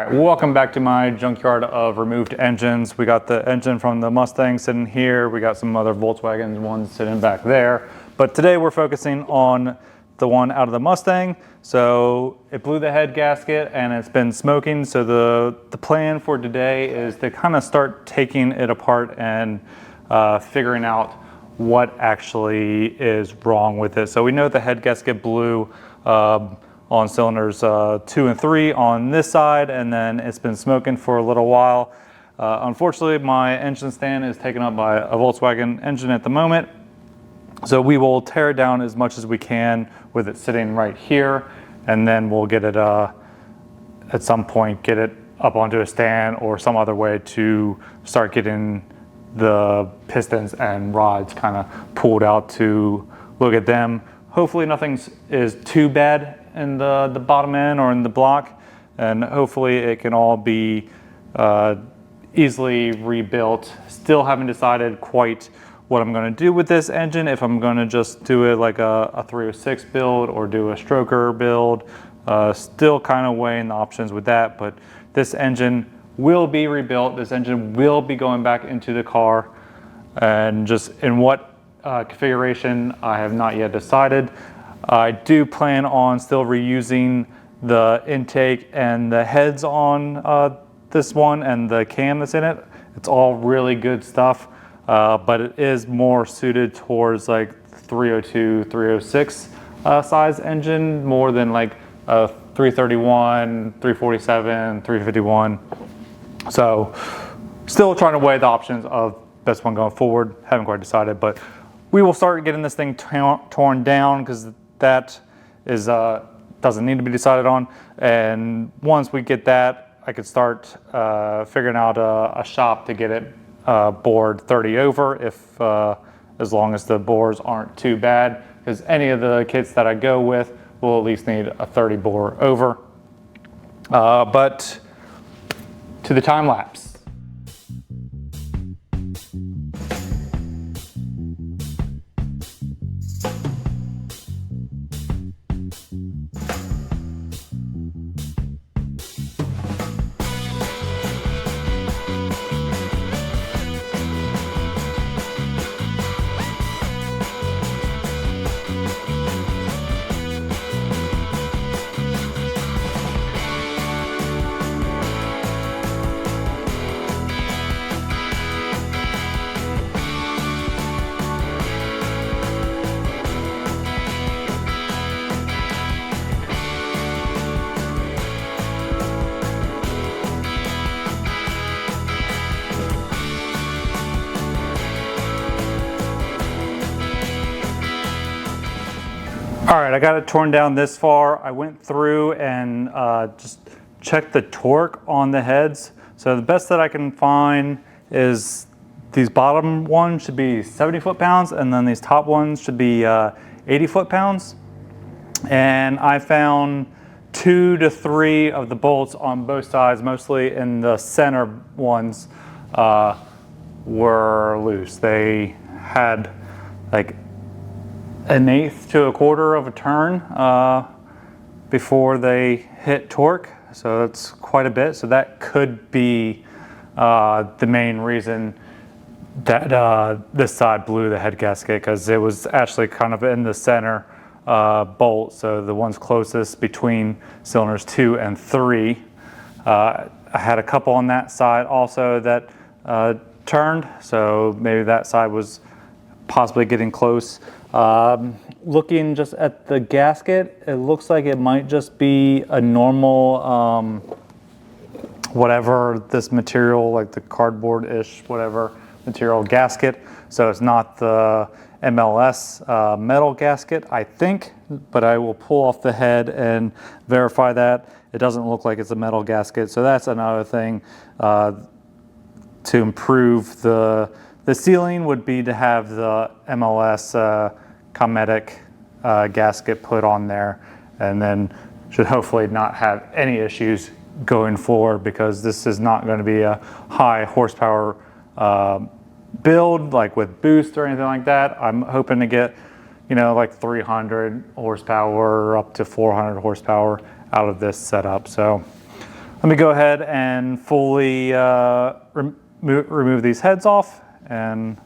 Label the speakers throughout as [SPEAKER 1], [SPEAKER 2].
[SPEAKER 1] right, welcome back to my junkyard of removed engines. We got the engine from the Mustang sitting here. We got some other Volkswagen ones sitting back there. But today we're focusing on the one out of the Mustang. So it blew the head gasket and it's been smoking. So the plan for today is to kind of start taking it apart and figuring out what actually is wrong with it. So we know the head gasket blew on cylinders 2 and 3 on this side, and then it's been smoking for a little while. Unfortunately, my engine stand is taken up by a Volkswagen engine at the moment. So we will tear it down as much as we can with it sitting right here, and then we'll get it, at some point, get it up onto a stand or some other way to start getting the pistons and rods kind of pulled out to look at them. Hopefully nothing is too bad in the bottom end or in the block, and hopefully it can all be easily rebuilt. Still haven't decided quite what I'm going to do with this engine, if I'm going to just do it like a 306 build or do a stroker build. Still kind of weighing the options with that, but this engine will be rebuilt. This engine will be going back into the car, and just in what configuration I have not yet decided. I do plan on still reusing the intake and the heads on this one and the cam that's in it. It's all really good stuff, but it is more suited towards like 302, 306 size engine more than like a 331, 347, 351. So still trying to weigh the options of this one going forward. Haven't quite decided, but we will start getting this thing torn down, because that is doesn't need to be decided on. And once we get that, I could start figuring out a shop to get it bored 30 over, if as long as the bores aren't too bad, because any of the kits that I go with will at least need a 30 bore over. But to the time lapse. All right, I got it torn down this far. I went through and just checked the torque on the heads. So the best that I can find is these bottom ones should be 70 foot-pounds, and then these top ones should be 80 foot-pounds. And I found 2 to 3 of the bolts on both sides, mostly in the center ones, were loose. They had like 1/8 to 1/4 of a turn before they hit torque, so that's quite a bit. So that could be the main reason that this side blew the head gasket, because it was actually kind of in the center bolt, so the ones closest between cylinders 2 and 3. I had a couple on that side also that turned, so maybe that side was possibly getting close. Looking just at the gasket, it looks like it might just be a normal, whatever this material, like the cardboard-ish, whatever material gasket. So it's not the MLS metal gasket, I think, but I will pull off the head and verify that. It doesn't look like it's a metal gasket. So that's another thing to improve the sealing would be to have the MLS Cometic gasket put on there, and then should hopefully not have any issues going forward, because this is not going to be a high horsepower build like with boost or anything like that. I'm hoping to get, you know, like 300 horsepower up to 400 horsepower out of this setup. So let me go ahead and fully remove these heads off, and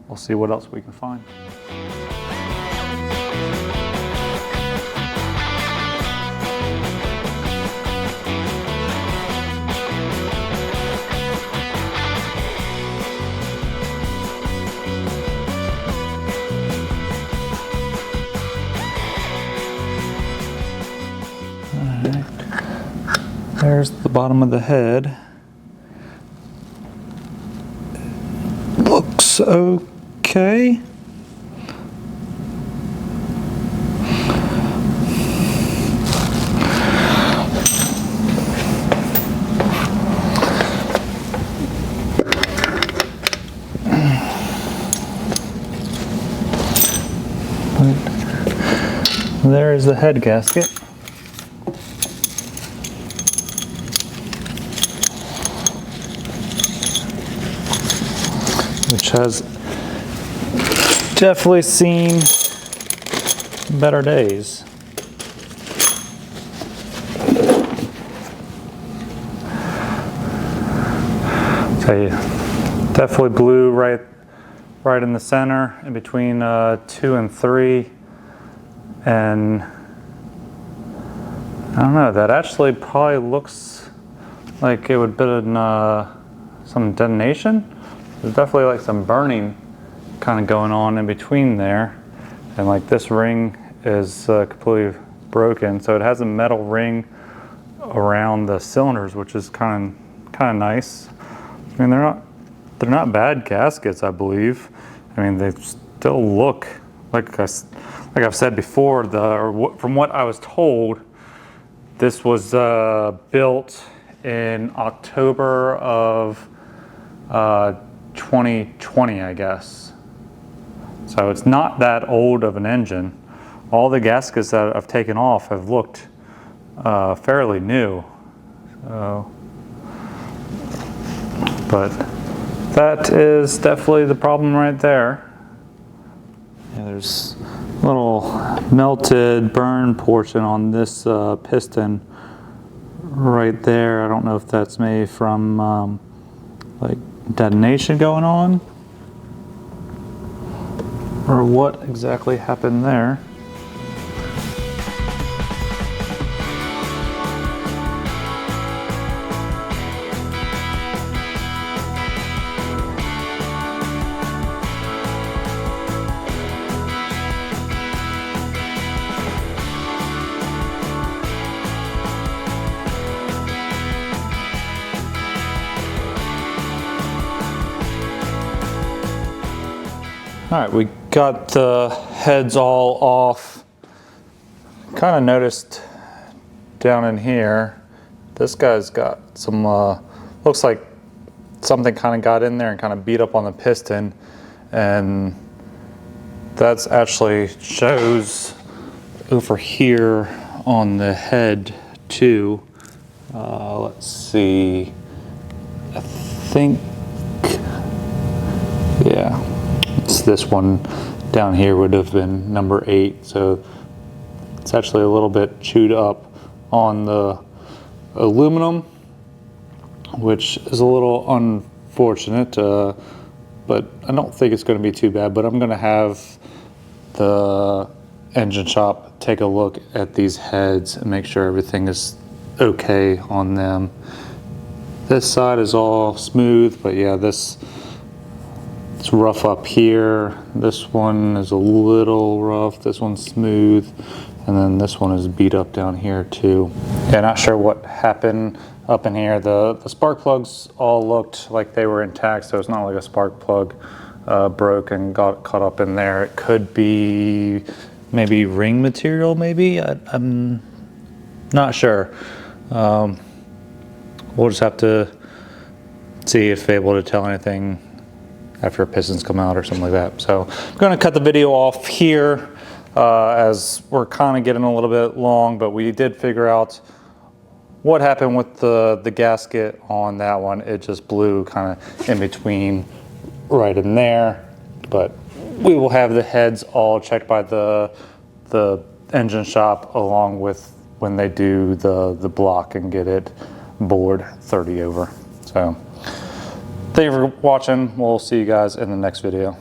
[SPEAKER 1] we'll see what else we can find. There's the bottom of the head. Looks okay. There's the head gasket. Which has definitely seen better days. So definitely blue right in the center, in between 2 and 3, and I don't know. That actually probably looks like it would have been some detonation. There's definitely like some burning kind of going on in between there, and like this ring is completely broken, so it has a metal ring around the cylinders, which is kind of nice. I mean, they're not bad gaskets, I believe. I mean, they still look like I've said before. From what I was told, this was built in October of 2020, I guess. So it's not that old of an engine. All the gaskets that I've taken off have looked fairly new. So, but that is definitely the problem right there. Yeah, there's a little melted burn portion on this piston right there. I don't know if that's made from like detonation going on or what exactly happened there. All right, we got the heads all off. Kind of noticed down in here, this guy's got some, looks like something kind of got in there and kind of beat up on the piston. And that's actually shows over here on the head too. Let's see, I think, yeah. This one down here would have been number 8, so it's actually a little bit chewed up on the aluminum, which is a little unfortunate, but I don't think it's going to be too bad. But I'm going to have the engine shop take a look at these heads and make sure everything is okay on them. This side is all smooth, but yeah, it's rough up here. This one is a little rough. This one's smooth. And then this one is beat up down here too. Yeah, not sure what happened up in here. The spark plugs all looked like they were intact, so it's not like a spark plug broke and got caught up in there. It could be maybe ring material, maybe? I'm not sure. We'll just have to see if able to tell anything after pistons come out or something like that. So I'm going to cut the video off here as we're kind of getting a little bit long, but we did figure out what happened with the gasket on that one. It just blew kind of in between right in there, but we will have the heads all checked by the engine shop along with when they do the block and get it board 30 over. So thank you for watching. We'll see you guys in the next video.